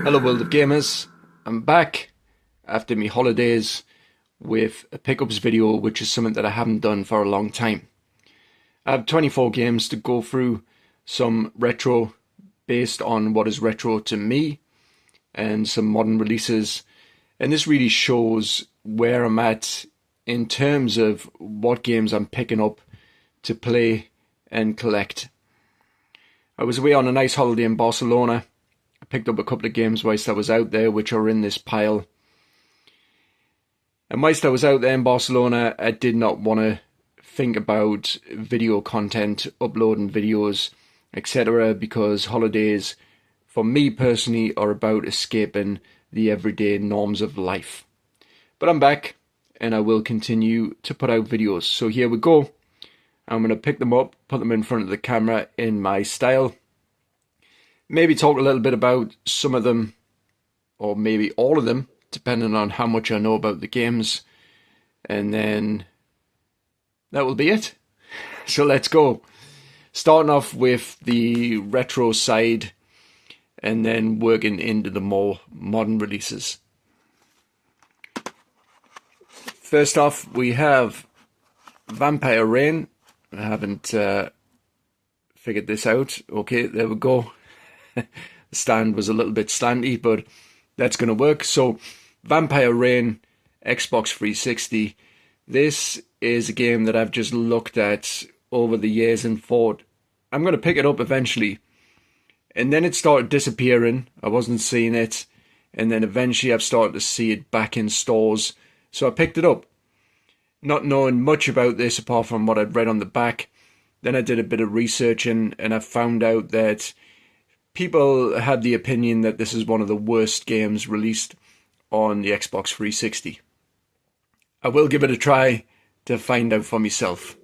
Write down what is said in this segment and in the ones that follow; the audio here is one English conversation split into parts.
Hello world of gamers, I'm back after my holidays with a pickups video, which is something that I haven't done for a long time. I have 24 games to go through, some retro based on what is retro to me and some modern releases, and this really shows where I'm at in terms of what games I'm picking up to play and collect. I was away on a nice holiday in Barcelona. I picked up a couple of games whilst I was out there, which are in this pile. And whilst I was out there in Barcelona, I did not want to think about video content, uploading videos, etc. because holidays, for me personally, are about escaping the everyday norms of life. But I'm back, and I will continue to put out videos. So here we go. I'm going to pick them up, put them in front of the camera in my style. Maybe talk a little bit about some of them, or maybe all of them, depending on how much I know about the games. And then that will be it. So let's go. Starting off with the retro side, and then working into the more modern releases. First off, we have Vampire Rain. I haven't figured this out. Okay, there we go. The stand was a little bit slanty, but that's going to work. So, Vampire Rain, Xbox 360. This is a game that I've just looked at over the years and thought, I'm going to pick it up eventually. And then it started disappearing. I wasn't seeing it. And then eventually I've started to see it back in stores. So I picked it up. Not knowing much about this apart from what I'd read on the back. Then I did a bit of researching and I found out that people had the opinion that this is one of the worst games released on the Xbox 360. I will give it a try to find out for myself.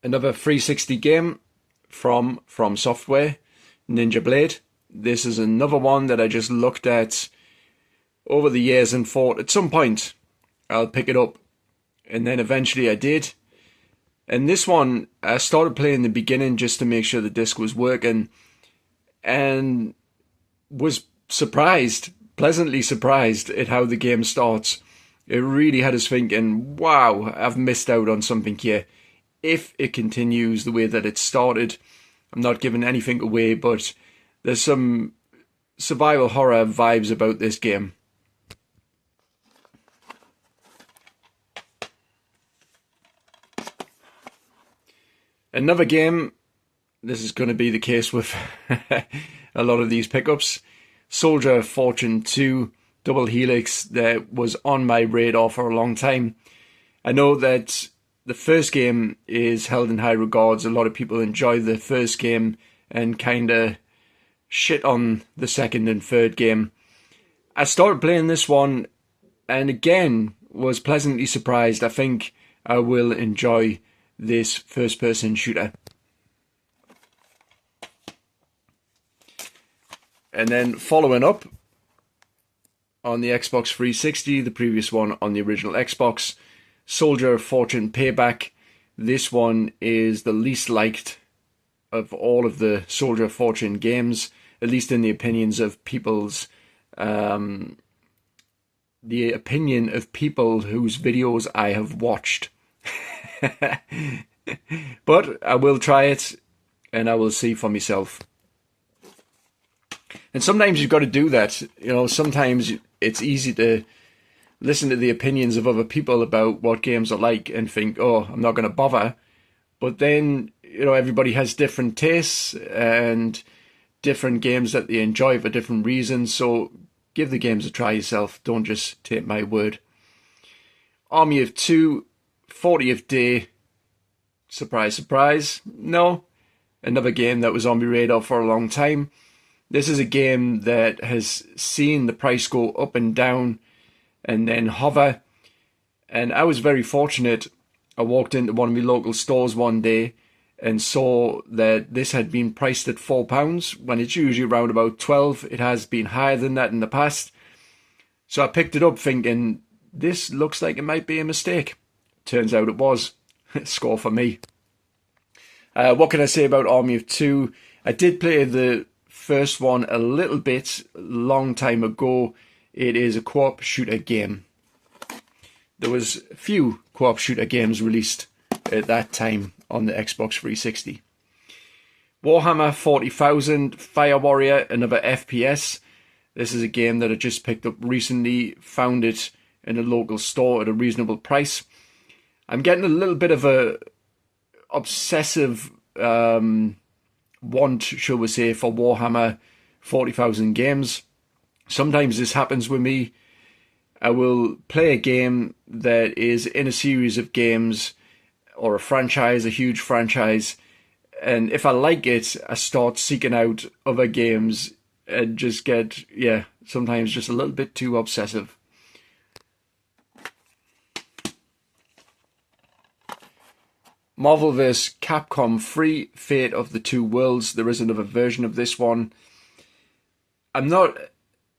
Another 360 game from Software, Ninja Blade. This is another one that I just looked at over the years and thought at some point I'll pick it up. And then eventually I did. And this one, I started playing the beginning just to make sure the disc was working, and was surprised, pleasantly surprised at how the game starts. It really had us thinking, wow, I've missed out on something here. If it continues the way that it started, I'm not giving anything away, but there's some survival horror vibes about this game. Another game, this is going to be the case with a lot of these pickups, Soldier of Fortune 2 Double Helix, that was on my radar for a long time. I know that the first game is held in high regards. A lot of people enjoy the first game and kind of shit on the second and third game. I started playing this one and again was pleasantly surprised. I think I will enjoy this first-person shooter. And then following up on the Xbox 360, the previous one on the original Xbox, Soldier of Fortune Payback. This one is the least liked of all of the Soldier of Fortune games, at least in the opinions of people's the opinion of people whose videos I have watched. But I will try it and I will see for myself. And sometimes you've got to do that. You know, sometimes it's easy to listen to the opinions of other people about what games are like and think, oh, I'm not going to bother. But then, you know, everybody has different tastes and different games that they enjoy for different reasons. So give the games a try yourself. Don't just take my word. Army of Two, 40th Day. Surprise, surprise. No. Another game that was on my radar for a long time. This is a game that has seen the price go up and down and then hover. And I was very fortunate. I walked into one of my local stores one day and saw that this had been priced at £4 when it's usually around about 12. It has been higher than that in the past. So I picked it up thinking, this looks like it might be a mistake. Turns out it was. Score for me. What can I say about Army of Two? I did play the first one a little bit, long time ago. It is a co-op shooter game. There was a few co-op shooter games released at that time on the Xbox 360. Warhammer 40,000, Fire Warrior, another FPS. This is a game that I just picked up recently, found it in a local store at a reasonable price. I'm getting a little bit of a obsessive want, shall we say, for Warhammer 40,000 games. Sometimes this happens with me. I will play a game that is in a series of games or a franchise, a huge franchise, and if I like it, I start seeking out other games and just get, sometimes just a little bit too obsessive. Marvel vs. Capcom 3, Fate of the Two Worlds. There is another version of this one. I'm not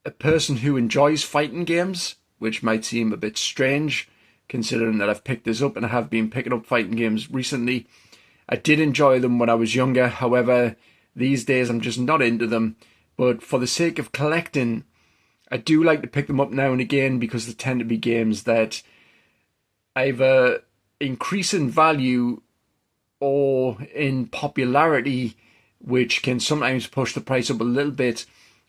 a person who enjoys fighting games, which might seem a bit strange, considering that I've picked this up and I have been picking up fighting games recently. I did enjoy them when I was younger, however, these days I'm just not into them. But for the sake of collecting, I do like to pick them up now and again because they tend to be games that either increase in value or in popularity, which can sometimes push the price up a little bit,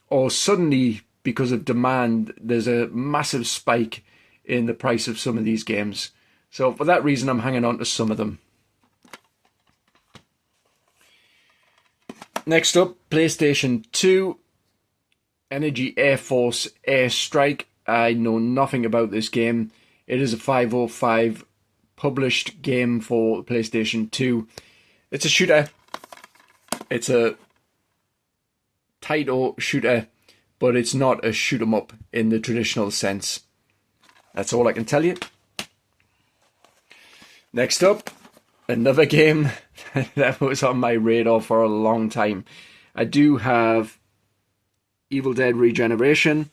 or suddenly, because of demand, there's a massive spike in the price of some of these games. So for that reason, I'm hanging on to some of them. Next up, PlayStation 2, Energy Air Force Airstrike. I know nothing about this game. It is a 505 published game for PlayStation 2. It's a shooter. It's a title shooter, but it's not a shoot 'em up in the traditional sense. That's all I can tell you. Next up, another game that was on my radar for a long time. I do have Evil Dead Regeneration,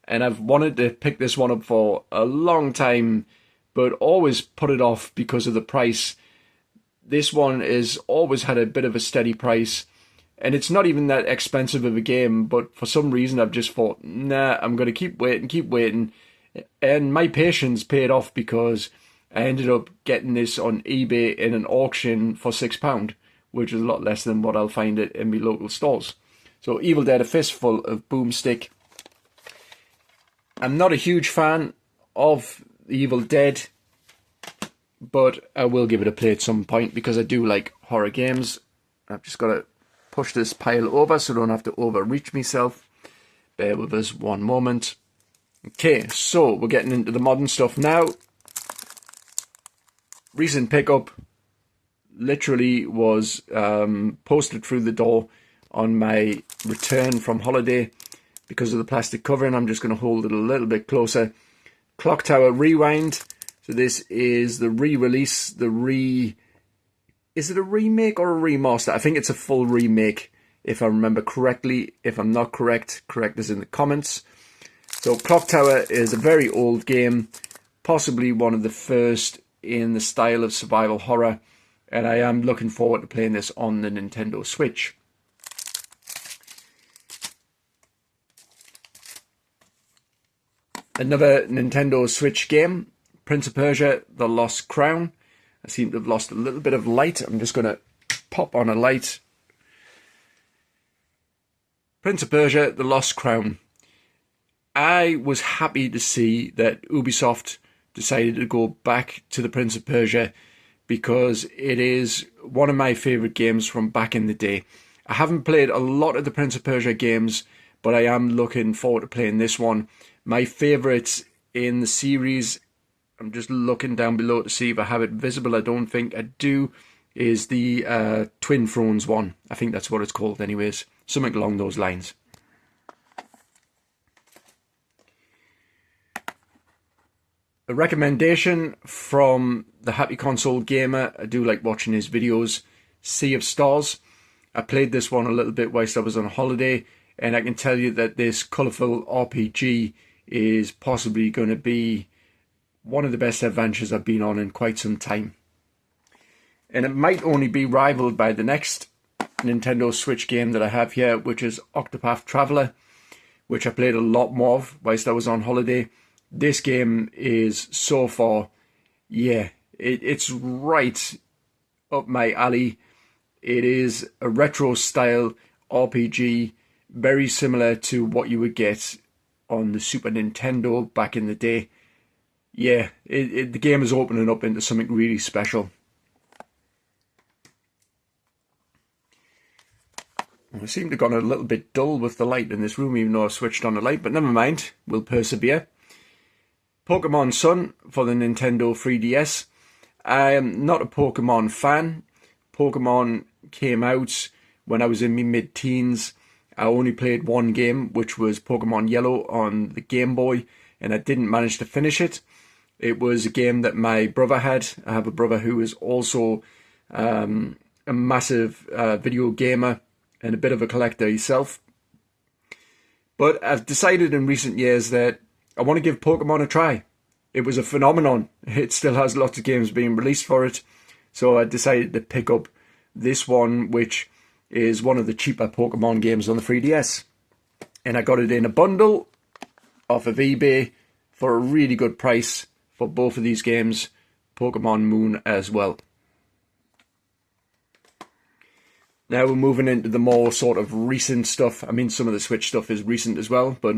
and I've wanted to pick this one up for a long time, but always put it off because of the price. This one has always had a bit of a steady price, and it's not even that expensive of a game, but for some reason I've just thought, nah, I'm going to keep waiting, and my patience paid off because I ended up getting this on eBay in an auction for £6, which is a lot less than what I'll find it in my local stores. So Evil Dead, A Fistful of Boomstick. I'm not a huge fan of Evil Dead, but I will give it a play at some point because I do like horror games. I've just got to push this pile over so I don't have to overreach myself. Bear with us one moment. Okay, so we're getting into the modern stuff now. Recent pickup literally was posted through the door on my return from holiday because of the plastic covering. I'm just going to hold it a little bit closer. Clock Tower Rewind. So this is the re-release, is it a remake or a remaster? I think it's a full remake, if I remember correctly. If I'm not correct, correct us in the comments. So Clock Tower is a very old game, possibly one of the first in the style of survival horror, and I am looking forward to playing this on the Nintendo Switch. Another Nintendo Switch game, Prince of Persia, The Lost Crown. I seem to have lost a little bit of light. I'm just going to pop on a light. Prince of Persia, The Lost Crown. I was happy to see that Ubisoft decided to go back to the Prince of Persia because it is one of my favourite games from back in the day. I haven't played a lot of the Prince of Persia games, but I am looking forward to playing this one. My favourites in the series, I'm just looking down below to see if I have it visible. I don't think I do. Is the Twin Thrones one. I think that's what it's called anyways. Something along those lines. A recommendation from the Happy Console Gamer. I do like watching his videos. Sea of Stars. I played this one a little bit whilst I was on holiday, and I can tell you that this colourful RPG is possibly going to be one of the best adventures I've been on in quite some time. and it might only be rivaled by the next Nintendo Switch game that I have here, which is Octopath Traveler, which I played a lot more of whilst I was on holiday. This game is so far, yeah, it's right up my alley. It is a retro style RPG, very similar to what you would get on the Super Nintendo back in the day. Yeah, the game is opening up into something really special. I seem to have gone a little bit dull with the light in this room, even though I've switched on the light, but never mind, we'll persevere. Pokemon Sun for the Nintendo 3DS. I am not a Pokemon fan. Pokemon came out when I was in my mid-teens. I only played one game, which was Pokemon Yellow on the Game Boy, and I didn't manage to finish it. It was a game that my brother had. I have a brother who is also a massive video gamer and a bit of a collector himself. But I've decided in recent years that I want to give Pokemon a try. It was a phenomenon. It still has lots of games being released for it. So I decided to pick up this one, which is one of the cheaper Pokemon games on the 3DS. And I got it in a bundle off of eBay for a really good price for both of these games, Pokemon Moon as well. Now we're moving into the more sort of recent stuff. I mean, some of the Switch stuff is recent as well, but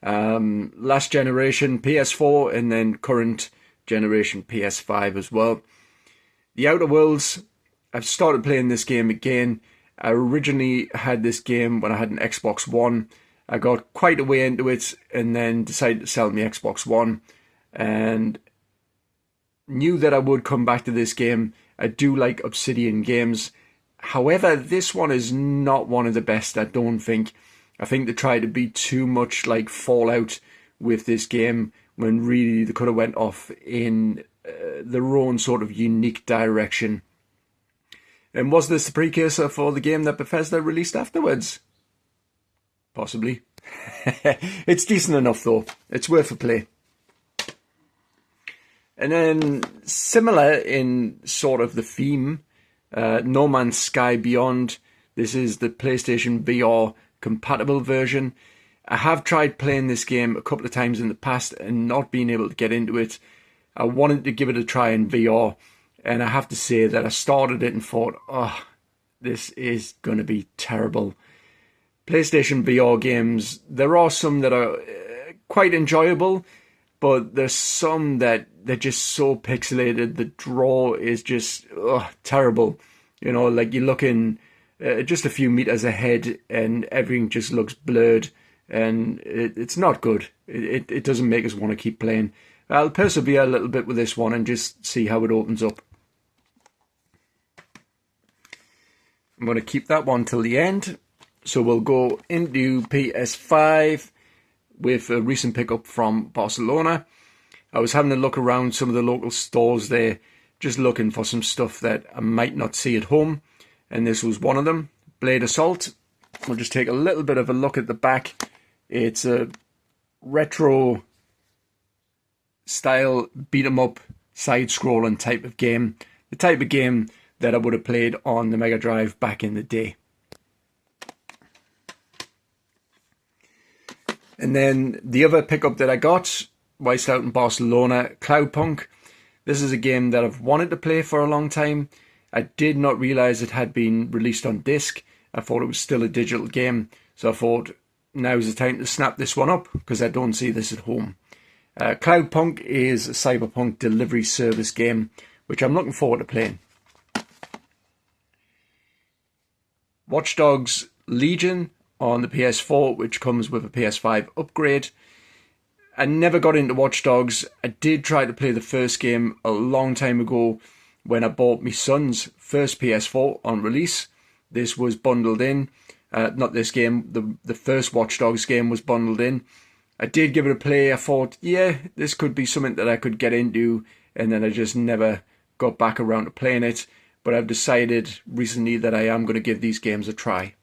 last generation PS4 and then current generation PS5 as well. The Outer Worlds, I've started playing this game again. I originally had this game when I had an Xbox One. I got quite a way into it and then decided to sell my Xbox One and knew that I would come back to this game. I do like Obsidian games. However, this one is not one of the best, I don't think. I think they tried to be too much like Fallout with this game when really they could have went off in their own sort of unique direction. And was this the precursor for the game that Bethesda released afterwards? Possibly. It's decent enough though. It's worth a play. And then similar in sort of the theme, No Man's Sky Beyond. This is the PlayStation VR compatible version. I have tried playing this game a couple of times in the past and not being able to get into it. I wanted to give it a try in VR, and I have to say that I started it and thought, oh, this is going to be terrible. PlayStation VR games, there are some that are quite enjoyable, but there's some that they're just so pixelated. The draw is just terrible. You know, like you're looking just a few meters ahead and everything just looks blurred, and it's not good. It doesn't make us want to keep playing. I'll persevere a little bit with this one and just see how it opens up. I'm going to keep that one till the end. So we'll go into PS5 with a recent pickup from Barcelona. I was having a look around some of the local stores there, just looking for some stuff that I might not see at home. And this was one of them, Blade Assault. We'll just take a little bit of a look at the back. It's a retro style beat 'em up side scrolling type of game. The type of game that I would have played on the Mega Drive back in the day. And then the other pickup that I got whilst out in Barcelona, Cloudpunk. This is a game that I've wanted to play for a long time. I did not realise it had been released on disc. I thought it was still a digital game. So I thought now's the time to snap this one up because I don't see this at home. Cloudpunk is a cyberpunk delivery service game, which I'm looking forward to playing. Watch Dogs Legion on the PS4, which comes with a PS5 upgrade. I never got into Watch Dogs. I did try to play the first game a long time ago when I bought my son's first PS4 on release. This was bundled in. Not this game, the first Watch Dogs game was bundled in. I did give it a play. I thought, yeah, this could be something that I could get into, and then I just never got back around to playing it. But I've decided recently that I am going to give these games a try.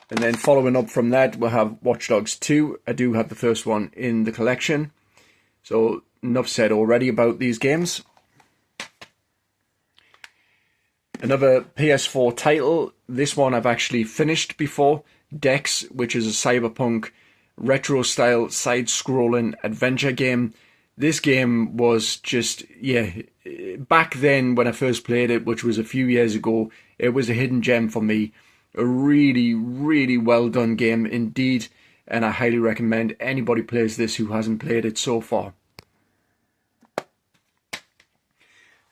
And then following up from that, we'll have Watch Dogs 2. I do have the first one in the collection. So enough said already about these games. Another PS4 title. This one I've actually finished before. Dex, which is a cyberpunk retro-style side-scrolling adventure game. This game was just, yeah, back then when I first played it, which was a few years ago, it was a hidden gem for me. A really, really well done game indeed, and I highly recommend anybody plays this who hasn't played it so far.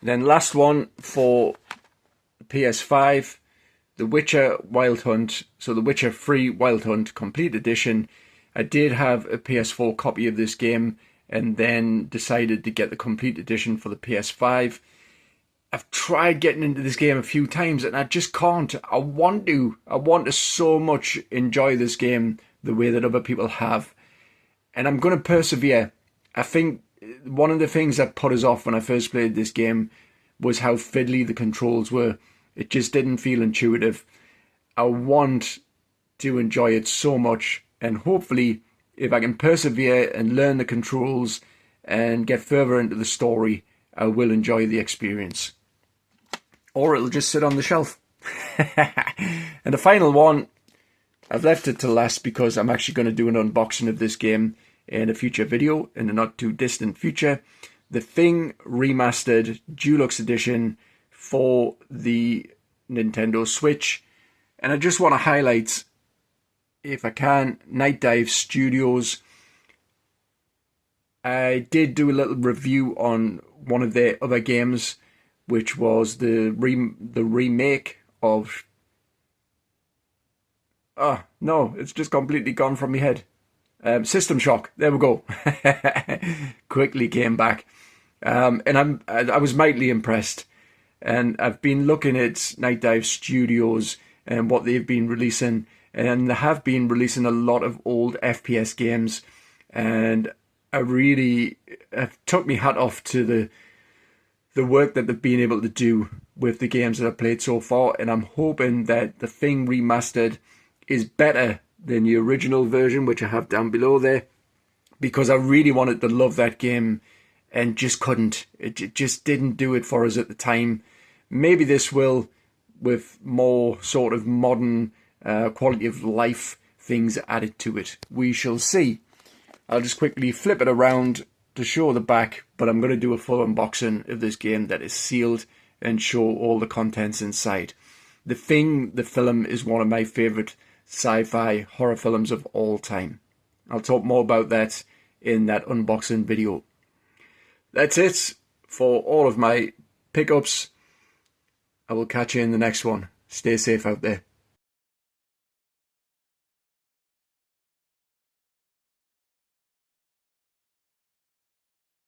Then last one for PS5, The Witcher Wild Hunt. So The Witcher 3 Wild Hunt Complete Edition. I did have a PS4 copy of this game and then decided to get the Complete Edition for the PS5. I've tried getting into this game a few times and I just can't. I want to so much enjoy this game the way that other people have. And I'm going to persevere. I think one of the things that put us off when I first played this game was how fiddly the controls were. It just didn't feel intuitive. I want to enjoy it so much, and hopefully if I can persevere and learn the controls and get further into the story, I will enjoy the experience. Or it'll just sit on the shelf. And the final one, I've left it to last because I'm actually going to do an unboxing of this game in a future video in the not too distant future. The Thing Remastered Deluxe Edition for the Nintendo Switch. And I just want to highlight, if I can, Night Dive Studios. I did do a little review on one of their other games, which was the remake of... Oh, no, it's just completely gone from my head. System Shock, there we go. Quickly came back. And I was mightily impressed. And I've been looking at Night Dive Studios and what they've been releasing. And they have been releasing a lot of old FPS games. And I've took my hat off to the work that they've been able to do with the games that I've played so far. And I'm hoping that The Thing Remastered is better than the original version, which I have down below there. Because I really wanted to love that game and just couldn't. It just didn't do it for us at the time. Maybe this will, with more sort of modern quality of life things added to it. We shall see. I'll just quickly flip it around to show the back, but I'm going to do a full unboxing of this game that is sealed and show all the contents inside. The Thing, the film, is one of my favourite sci-fi horror films of all time. I'll talk more about that in that unboxing video. That's it for all of my pickups. I will catch you in the next one. Stay safe out there.